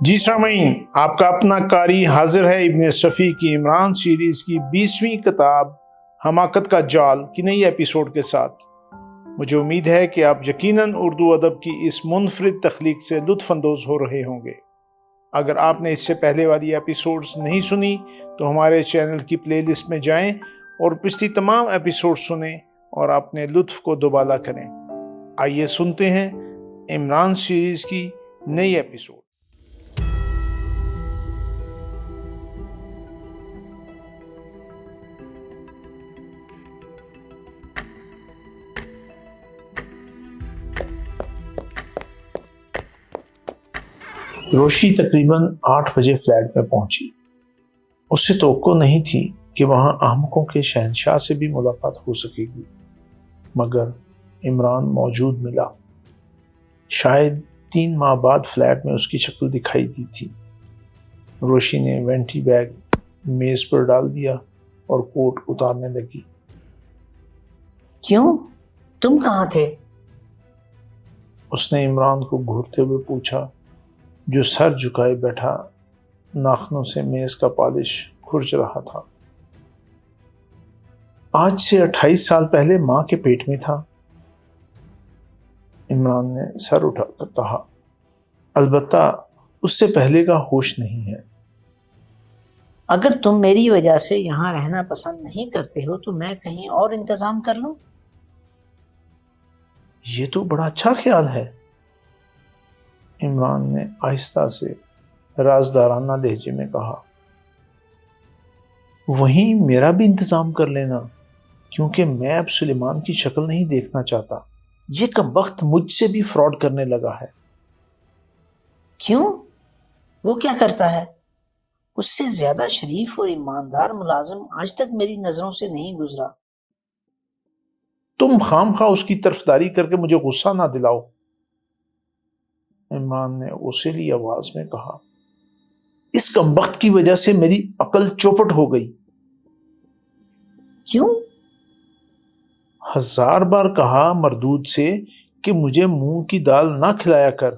جی سامعین، آپ کا اپنا قاری حاضر ہے ابن صفی کی عمران سیریز کی 20ویں کتاب حماقت کا جال کی نئی ایپیسوڈ کے ساتھ۔ مجھے امید ہے کہ آپ یقیناً اردو ادب کی اس منفرد تخلیق سے لطف اندوز ہو رہے ہوں گے۔ اگر آپ نے اس سے پہلے والی ایپیسوڈز نہیں سنی تو ہمارے چینل کی پلے لسٹ میں جائیں اور پچھلی تمام ایپیسوڈ سنیں اور اپنے لطف کو دوبالا کریں۔ آئیے سنتے ہیں عمران سیریز کی نئی ایپیسوڈ۔ روشی تقریباً 8 بجے فلیٹ میں پہنچی۔ اس سے توقع نہیں تھی کہ وہاں احمقوں کے شہنشاہ سے بھی ملاقات ہو سکے گی، مگر عمران موجود ملا۔ شاید 3 ماہ بعد فلیٹ میں اس کی شکل دکھائی دی تھی۔ روشی نے وینٹی بیگ میز پر ڈال دیا اور کوٹ اتارنے لگی۔ کیوں؟ تم کہاں تھے؟ اس نے عمران کو گھورتے ہوئے پوچھا، جو سر جھکائے بیٹھا ناخنوں سے میز کا پالش کھرچ رہا تھا۔ آج سے 28 سال پہلے ماں کے پیٹ میں تھا، عمران نے سر اٹھا کر کہا۔ البتہ اس سے پہلے کا ہوش نہیں ہے۔ اگر تم میری وجہ سے یہاں رہنا پسند نہیں کرتے ہو تو میں کہیں اور انتظام کر لوں۔ یہ تو بڑا اچھا خیال ہے، عمران نے آہستہ سے رازدارانہ لہجے میں کہا۔ وہیں میرا بھی انتظام کر لینا، کیونکہ میں اب سلیمان کی شکل نہیں دیکھنا چاہتا۔ یہ کمبخت مجھ سے بھی فراڈ کرنے لگا ہے۔ کیوں؟ وہ کیا کرتا ہے؟ اس سے زیادہ شریف اور ایماندار ملازم آج تک میری نظروں سے نہیں گزرا۔ تم خام خواہ اس کی طرفداری کر کے مجھے غصہ نہ دلاؤ، عمران نے غصیلی آواز میں کہا۔ اس کمبخت کی وجہ سے میری عقل چوپٹ ہو گئی۔ کیوں؟ 1000 بار کہا مردود سے کہ مجھے مونگ کی دال نہ کھلایا کر،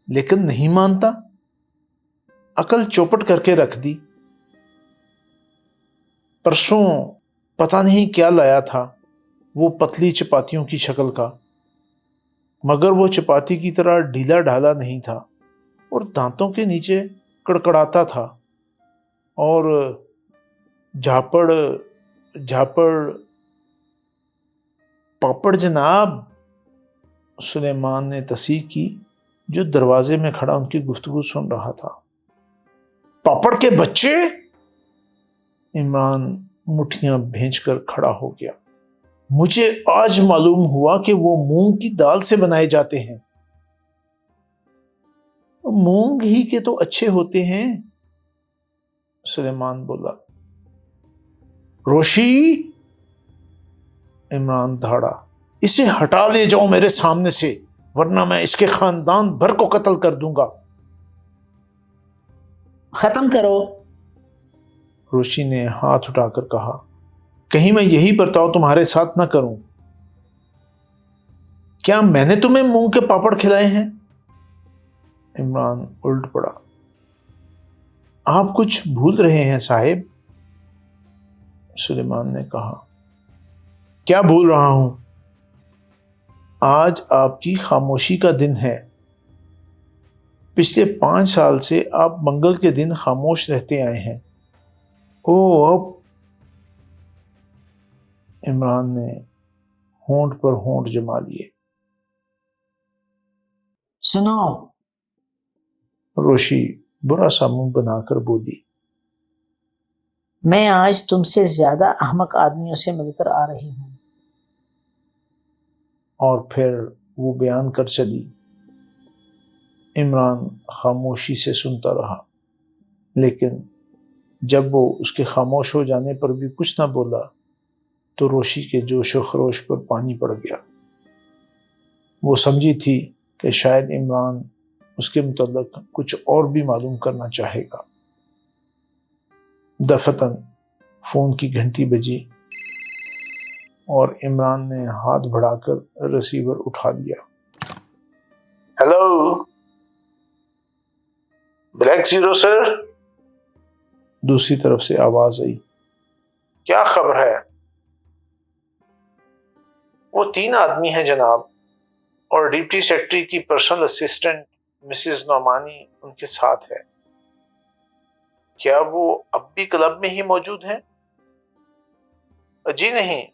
لیکن نہیں مانتا۔ عقل چوپٹ کر کے رکھ دی۔ پرسوں پتہ نہیں کیا لایا تھا، وہ پتلی چپاتیوں کی شکل کا، مگر وہ چپاتی کی طرح ڈھیلا ڈھالا نہیں تھا اور دانتوں کے نیچے کڑکڑاتا تھا، اور جھاپڑ پاپڑ جناب، سلیمان نے تصحیح کی، جو دروازے میں کھڑا ان کی گفتگو سن رہا تھا۔ پاپڑ کے بچے؟ عمران مٹھیاں بھینچ کر کھڑا ہو گیا۔ مجھے آج معلوم ہوا کہ وہ مونگ کی دال سے بنائے جاتے ہیں۔ مونگ ہی کے تو اچھے ہوتے ہیں، سلیمان بولا۔ روشی، عمران دھاڑا، اسے ہٹا لے جاؤ میرے سامنے سے، ورنہ میں اس کے خاندان بھر کو قتل کر دوں گا۔ ختم کرو، روشی نے ہاتھ اٹھا کر کہا۔ کہیں میں یہی برتاؤ تمہارے ساتھ نہ کروں؟ کیا میں نے تمہیں مونگ کے پاپڑ کھلائے ہیں؟ عمران الٹ پڑا۔ آپ کچھ بھول رہے ہیں صاحب، سلیمان نے کہا۔ کیا بھول رہا ہوں؟ آج آپ کی خاموشی کا دن ہے۔ پچھلے 5 سال سے آپ منگل کے دن خاموش رہتے آئے ہیں۔ اب عمران نے ہونٹ پر ہونٹ جما لیے۔ سنو، روشی برا سا منہ بنا کر بولی۔ میں آج تم سے زیادہ احمق آدمیوں سے مل کر آ رہی ہوں۔ اور پھر وہ بیان کر چلی۔ عمران خاموشی سے سنتا رہا، لیکن جب وہ اس کے خاموش ہو جانے پر بھی کچھ نہ بولا تو روشی کے جوش و خروش پر پانی پڑ گیا۔ وہ سمجھی تھی کہ شاید عمران اس کے متعلق کچھ اور بھی معلوم کرنا چاہے گا۔ دفتن فون کی گھنٹی بجی اور عمران نے ہاتھ بڑھا کر ریسیور اٹھا لیا۔ ہیلو، بلیک زیرو سر، دوسری طرف سے آواز آئی۔ کیا خبر ہے؟ وہ 3 آدمی ہیں جناب، اور ڈپٹی سیکرٹری کی پرسنل اسسٹنٹ مسز نعمانی ان کے ساتھ ہے۔ کیا وہ اب بھی کلب میں ہی موجود ہیں؟ جی نہیں،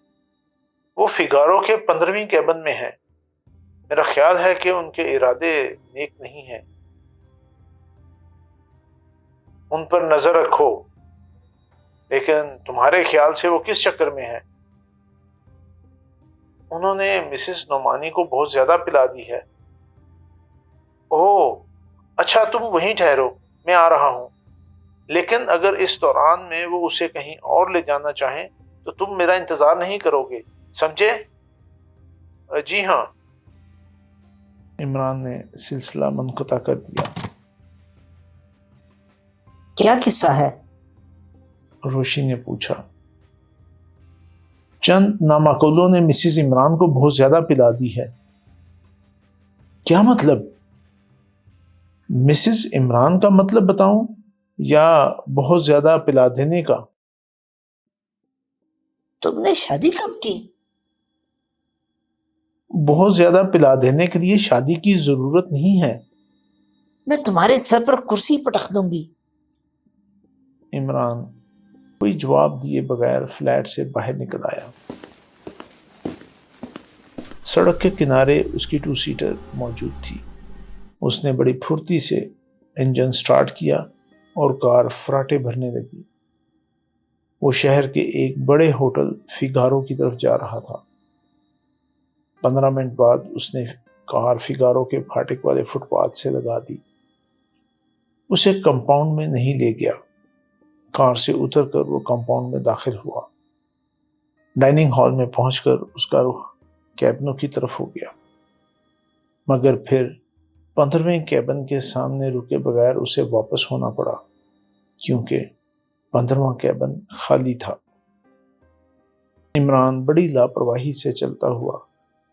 وہ فگارو کے 15ویں کیبن میں ہیں۔ میرا خیال ہے کہ ان کے ارادے نیک نہیں ہیں۔ ان پر نظر رکھو، لیکن تمہارے خیال سے وہ کس چکر میں ہیں؟ انہوں نے مسز نعمانی کو بہت زیادہ پلا دی ہے۔ اوہ اچھا، تم وہیں ٹھہرو، میں آ رہا ہوں۔ لیکن اگر اس دوران میں وہ اسے کہیں اور لے جانا چاہیں تو تم میرا انتظار نہیں کرو گے، سمجھے؟ جی ہاں، عمران نے سلسلہ منقطع کر دیا۔ کیا قصہ ہے؟ روشی نے پوچھا۔ چند نامعقولوں نے مسز عمران کو بہت زیادہ پلا دی ہے۔ کیا مطلب؟ مسز عمران کا مطلب بتاؤں یا بہت زیادہ پلا دینے کا؟ تم نے شادی کب کی؟ بہت زیادہ پلا دینے کے لیے شادی کی ضرورت نہیں ہے۔ میں تمہارے سر پر کرسی پٹخ دوں گی۔ عمران کوئی جواب دیے بغیر فلیٹ سے باہر نکل آیا۔ سڑک کے کنارے اس کی 2 سیٹر موجود تھی۔ اس نے بڑی پھرتی سے انجن سٹارٹ کیا اور کار فراٹے بھرنے لگی۔ وہ شہر کے ایک بڑے ہوٹل فیگارو کی طرف جا رہا تھا۔ 15 منٹ بعد اس نے کار فیگارو کے پھاٹک والے فٹ پاتھ سے لگا دی۔ اسے کمپاؤنڈ میں نہیں لے گیا۔ کار سے اتر کر وہ کمپاؤنڈ میں داخل ہوا۔ ڈائننگ ہال میں پہنچ کر اس کا رخ کیبنوں کی طرف ہو گیا، مگر پھر 15ویں کیبن کے سامنے رکے بغیر اسے واپس ہونا پڑا، کیونکہ 15واں کیبن خالی تھا۔ عمران بڑی لاپرواہی سے چلتا ہوا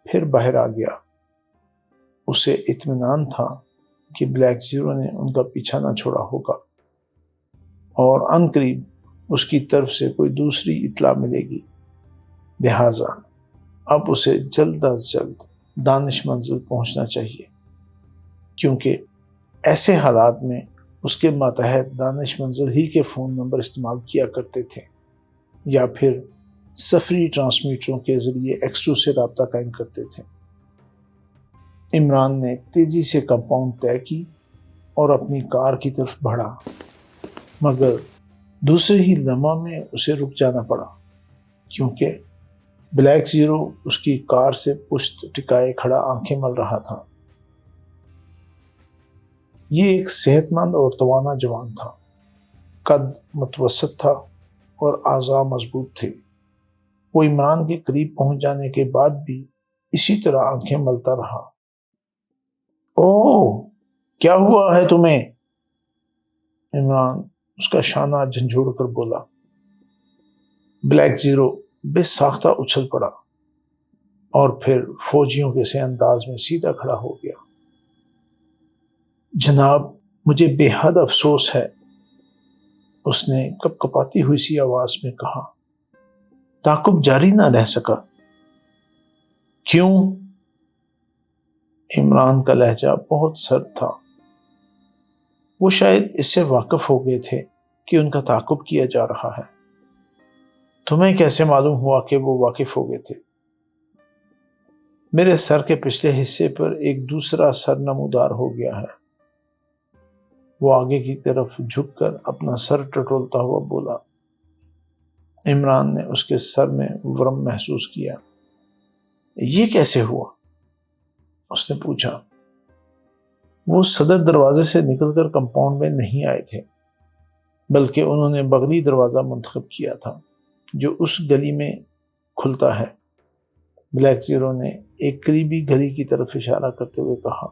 پھر باہر آ گیا۔ اسے اطمینان تھا کہ بلیک زیرو نے ان کا پیچھا نہ چھوڑا ہوگا اور عنقریب اس کی طرف سے کوئی دوسری اطلاع ملے گی، لہٰذا اب اسے جلد از جلد دانش منزل پہنچنا چاہیے، کیونکہ ایسے حالات میں اس کے ماتحت دانش منزل ہی کے فون نمبر استعمال کیا کرتے تھے یا پھر سفری ٹرانسمیٹروں کے ذریعے ایکس2 سے رابطہ قائم کرتے تھے۔ عمران نے تیزی سے کمپاؤنڈ طے کی اور اپنی کار کی طرف بڑھا، مگر دوسرے ہی لمحہ میں اسے رک جانا پڑا، کیونکہ بلیک زیرو اس کی کار سے پشت ٹکائے کھڑا آنکھیں مل رہا تھا۔ یہ ایک صحت مند اور توانا جوان تھا۔ قد متوسط تھا اور اعضاء مضبوط تھے۔ وہ عمران کے قریب پہنچ جانے کے بعد بھی اسی طرح آنکھیں ملتا رہا۔ اوہ، کیا ہوا ہے تمہیں؟ عمران اس کا شانہ جھنجھوڑ کر بولا۔ بلیک زیرو بے ساختہ اچھل پڑا اور پھر فوجیوں کے سے انداز میں سیدھا کھڑا ہو گیا۔ جناب، مجھے بے حد افسوس ہے، اس نے کپ کپاتی ہوئی سی آواز میں کہا۔ تعاقب جاری نہ رہ سکا۔ کیوں؟ عمران کا لہجہ بہت سرد تھا۔ وہ شاید اس سے واقف ہو گئے تھے کہ ان کا تعاقب کیا جا رہا ہے۔ تمہیں کیسے معلوم ہوا کہ وہ واقف ہو گئے تھے؟ میرے سر کے پچھلے حصے پر ایک دوسرا سر نمودار ہو گیا ہے۔ وہ آگے کی طرف جھک کر اپنا سر ٹٹولتا ہوا بولا۔ عمران نے اس کے سر میں ورم محسوس کیا۔ یہ کیسے ہوا؟ اس نے پوچھا۔ وہ صدر دروازے سے نکل کر کمپاؤنڈ میں نہیں آئے تھے، بلکہ انہوں نے بغلی دروازہ منتخب کیا تھا جو اس گلی میں کھلتا ہے۔ بلیک زیرو نے ایک قریبی گلی کی طرف اشارہ کرتے ہوئے کہا۔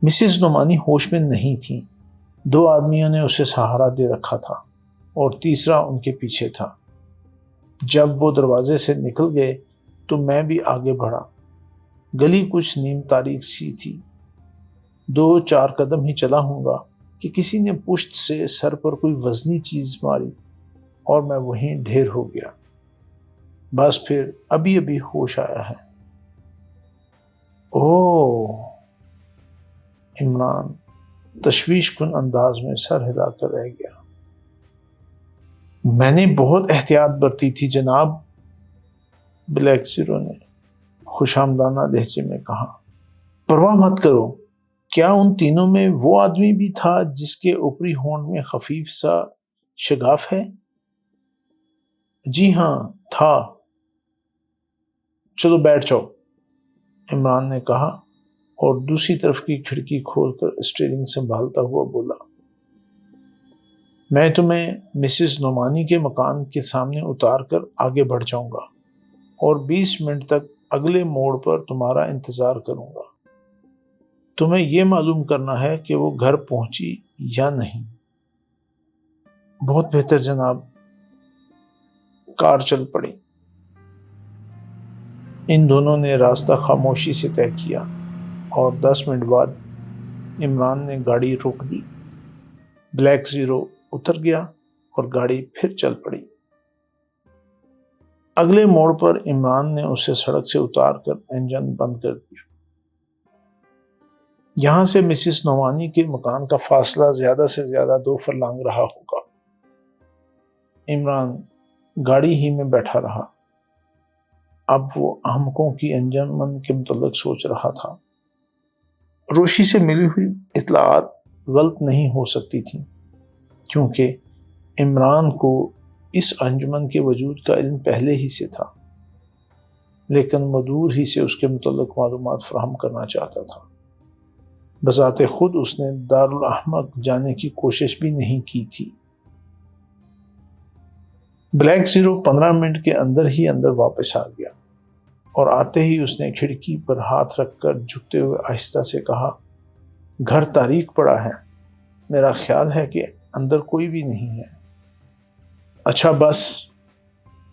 مسز نعمانی ہوش میں نہیں تھیں۔ 2 آدمیوں نے اسے سہارا دے رکھا تھا اور تیسرا ان کے پیچھے تھا۔ جب وہ دروازے سے نکل گئے تو میں بھی آگے بڑھا۔ گلی کچھ نیم تاریک سی تھی۔ 2-4 قدم ہی چلا ہوں گا کہ کسی نے پشت سے سر پر کوئی وزنی چیز ماری اور میں وہیں ڈھیر ہو گیا۔ بس پھر ابھی ابھی ہوش آیا ہے۔ اوہ! عمران تشویش کن انداز میں سر ہلا کر رہ گیا۔ میں نے بہت احتیاط برتی تھی جناب، بلیک زیرو نے خوش آمدانہ لہجے میں کہا۔ پرواہ مت کرو، کیا ان تینوں میں وہ آدمی بھی تھا جس کے اوپری ہونٹ میں خفیف سا شگاف ہے؟ جی ہاں تھا۔ چلو بیٹھ جاؤ، عمران نے کہا اور دوسری طرف کی کھڑکی کھول کر اسٹیئرنگ سنبھالتا ہوا بولا، میں تمہیں مسز نعمانی کے مکان کے سامنے اتار کر آگے بڑھ جاؤں گا اور 20 منٹ تک اگلے موڑ پر تمہارا انتظار کروں گا۔ تمہیں یہ معلوم کرنا ہے کہ وہ گھر پہنچی یا نہیں۔ بہت بہتر جناب۔ کار چل پڑی۔ ان دونوں نے راستہ خاموشی سے طے کیا اور 10 منٹ بعد عمران نے گاڑی روک دی۔ بلیک زیرو اتر گیا اور گاڑی پھر چل پڑی۔ اگلے موڑ پر عمران نے اسے سڑک سے اتار کر انجن بند کر دیا۔ یہاں سے مسز نعمانی کے مکان کا فاصلہ زیادہ سے زیادہ 2 فرلانگ رہا ہوگا۔ عمران گاڑی ہی میں بیٹھا رہا۔ اب وہ احمقوں کی انجمن کے متعلق سوچ رہا تھا۔ روشی سے ملی ہوئی اطلاعات غلط نہیں ہو سکتی تھیں کیونکہ عمران کو اس انجمن کے وجود کا علم پہلے ہی سے تھا، لیکن مدور ہی سے اس کے متعلق معلومات فراہم کرنا چاہتا تھا۔ بذات خود اس نے دارالاحمق جانے کی کوشش بھی نہیں کی تھی۔ بلیک زیرو 15 منٹ کے اندر ہی اندر واپس آ گیا اور آتے ہی اس نے کھڑکی پر ہاتھ رکھ کر جھکتے ہوئے آہستہ سے کہا، گھر تاریک پڑا ہے، میرا خیال ہے کہ اندر کوئی بھی نہیں ہے۔ اچھا بس،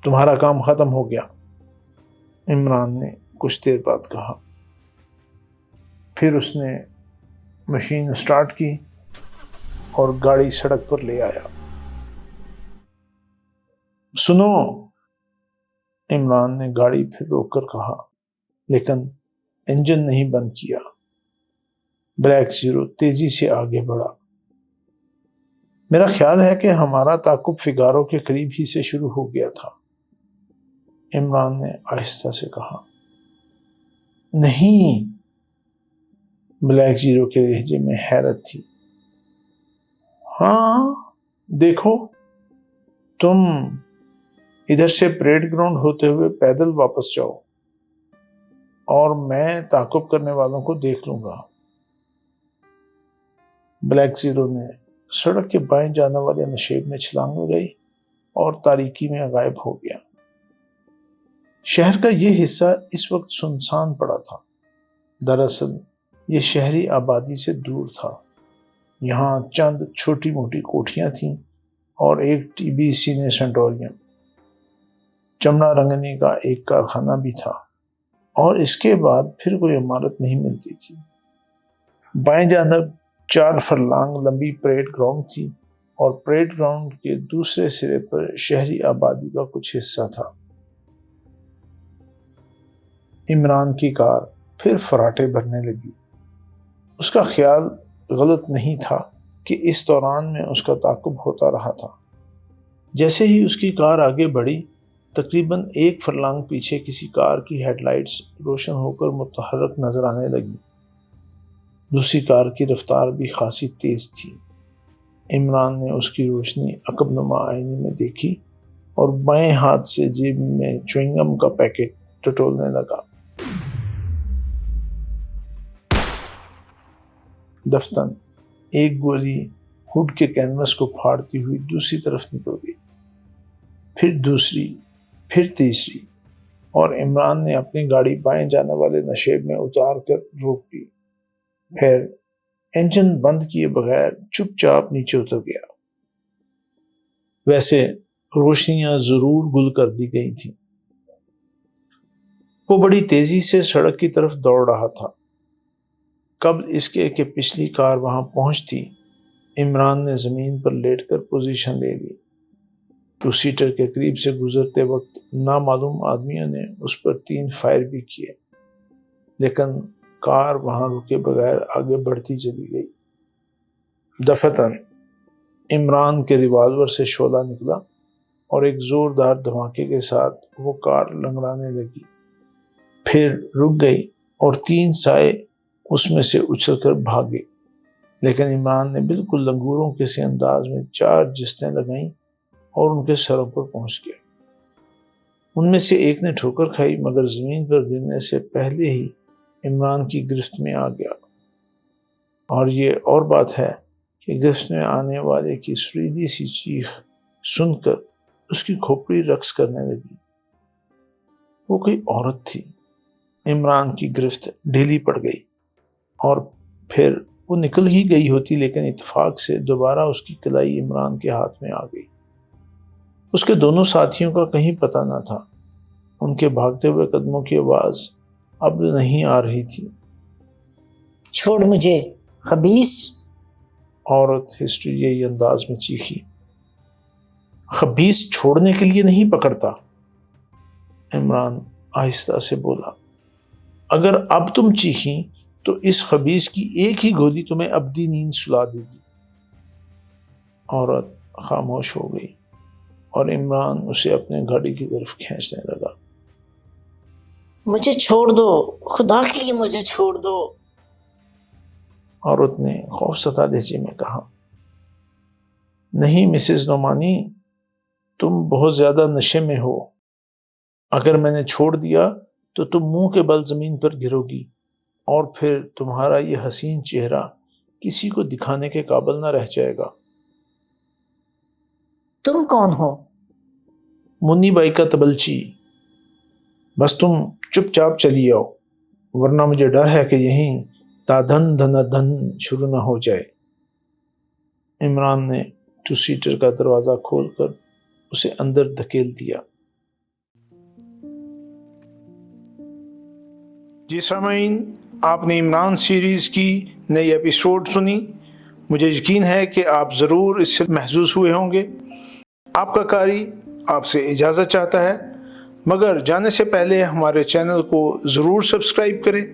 تمہارا کام ختم ہو گیا، عمران نے کچھ دیر بعد کہا۔ پھر اس نے مشین سٹارٹ کی اور گاڑی سڑک پر لے آیا۔ سنو، عمران نے گاڑی پھر روک کر کہا، لیکن انجن نہیں بند کیا۔ بلیک زیرو تیزی سے آگے بڑھا۔ میرا خیال ہے کہ ہمارا تعاقب فگارو کے قریب ہی سے شروع ہو گیا تھا، عمران نے آہستہ سے کہا۔ نہیں، بلیک زیرو کے لہجے میں حیرت تھی۔ ہاں دیکھو، تم ادھر سے پریڈ گراؤنڈ ہوتے ہوئے پیدل واپس جاؤ اور میں تعاقب کرنے والوں کو دیکھ لوں گا۔ بلیک زیرو نے سڑک کے بائیں جانے والے نشیب میں چھلانگ لگائی اور تاریکی میں غائب ہو گیا۔ شہر کا یہ حصہ اس وقت سنسان پڑا تھا۔ دراصل یہ شہری آبادی سے دور تھا۔ یہاں چند چھوٹی موٹی کوٹھیاں تھیں اور ایک ٹی بی سینے سینٹوریم، چمڑا رنگنے کا ایک کارخانہ بھی تھا، اور اس کے بعد پھر کوئی عمارت نہیں ملتی تھی۔ بائیں جانب 4 فرلانگ لمبی پریڈ گراؤنڈ تھی اور پریڈ گراؤنڈ کے دوسرے سرے پر شہری آبادی کا کچھ حصہ تھا۔ عمران کی کار پھر فراٹے بھرنے لگی۔ اس کا خیال غلط نہیں تھا کہ اس دوران میں اس کا تعاقب ہوتا رہا تھا۔ جیسے ہی اس کی کار آگے بڑھی، تقریباً 1 فرلانگ پیچھے کسی کار کی ہیڈ لائٹس روشن ہو کر متحرک نظر آنے لگی۔ دوسری کار کی رفتار بھی خاصی تیز تھی۔ عمران نے اس کی روشنی عقب نما آئینے میں دیکھی اور بائیں ہاتھ سے جیب میں چوئنگم کا پیکٹ ٹٹولنے لگا۔ دفتن ایک گولی ہوڈ کے کینوس کو پھاڑتی ہوئی دوسری طرف نکل گئی، پھر دوسری، پھر تیسری، اور عمران نے اپنی گاڑی بائیں جانے والے نشیب میں اتار کر روک دی۔ پھر انجن بند کیے بغیر چپ چاپ نیچے اتر گیا۔ ویسے روشنیاں ضرور گل کر دی گئی تھیں۔ وہ بڑی تیزی سے سڑک کی طرف دوڑ رہا تھا۔ قبل اس کے کہ پچھلی کار وہاں پہنچتی، عمران نے زمین پر لیٹ کر پوزیشن لے لی۔ ٹو سیٹر کے قریب سے گزرتے وقت نامعلوم آدمیوں نے اس پر 3 فائر بھی کیے، لیکن کار وہاں رکے بغیر آگے بڑھتی چلی گئی۔ دفتن عمران کے ریوالور سے شعلہ نکلا اور ایک زوردار دھماکے کے ساتھ وہ کار لنگڑانے لگی، پھر رک گئی اور 3 سائے اس میں سے اچھل کر بھاگے، لیکن عمران نے بالکل لنگوروں کے سے انداز میں 4 جستیں لگائیں اور ان کے سروں پر پہنچ گیا۔ ان میں سے ایک نے ٹھوکر کھائی مگر زمین پر گرنے سے پہلے ہی عمران کی گرفت میں آ گیا، اور یہ اور بات ہے کہ گرفت میں آنے والے کی سریلی سی چیخ سن کر اس کی کھوپڑی رقص کرنے لگی۔ وہ کوئی عورت تھی۔ عمران کی گرفت ڈھیلی پڑ گئی اور پھر وہ نکل ہی گئی ہوتی، لیکن اتفاق سے دوبارہ اس کی کلائی عمران کے ہاتھ میں آ گئی۔ اس کے دونوں ساتھیوں کا کہیں پتہ نہ تھا۔ ان کے بھاگتے ہوئے قدموں کی آواز اب نہیں آ رہی تھی۔ چھوڑ مجھے خبیث! عورت ہسٹریائی انداز میں چیخی۔ خبیث چھوڑنے کے لیے نہیں پکڑتا، عمران آہستہ سے بولا۔ اگر اب تم چیخیں تو اس خبیث کی ایک ہی گولی تمہیں ابدی نیند سلا دے گی۔ عورت خاموش ہو گئی اور عمران اسے اپنے گاڑی کی طرف کھینچنے لگا۔ مجھے چھوڑ دو، خدا کے لیے مجھے چھوڑ دو! عورت نے خوفزدہ لہجے میں کہا۔ نہیں مسز نعمانی، تم بہت زیادہ نشے میں ہو۔ اگر میں نے چھوڑ دیا تو تم منہ کے بل زمین پر گرو گی، اور پھر تمہارا یہ حسین چہرہ کسی کو دکھانے کے قابل نہ رہ جائے گا۔ تم کون ہو؟ منی بائی کا تبلچی۔ بس تم چپ چاپ چلی آؤ، ورنہ مجھے ڈر ہے کہ یہیں تادھن دھن دھن شروع نہ ہو جائے۔ عمران نے 2 سیٹر کا دروازہ کھول کر اسے اندر دھکیل دیا۔ جی سامعین، آپ نے عمران سیریز کی نئی ایپیسوڈ سنی۔ مجھے یقین ہے کہ آپ ضرور اس سے محظوظ ہوئے ہوں گے۔ آپ کا قاری آپ سے اجازت چاہتا ہے، مگر جانے سے پہلے ہمارے چینل کو ضرور سبسکرائب کریں،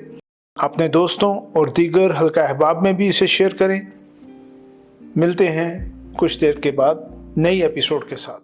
اپنے دوستوں اور دیگر حلقہ احباب میں بھی اسے شیئر کریں۔ ملتے ہیں کچھ دیر کے بعد نئی ایپیسوڈ کے ساتھ۔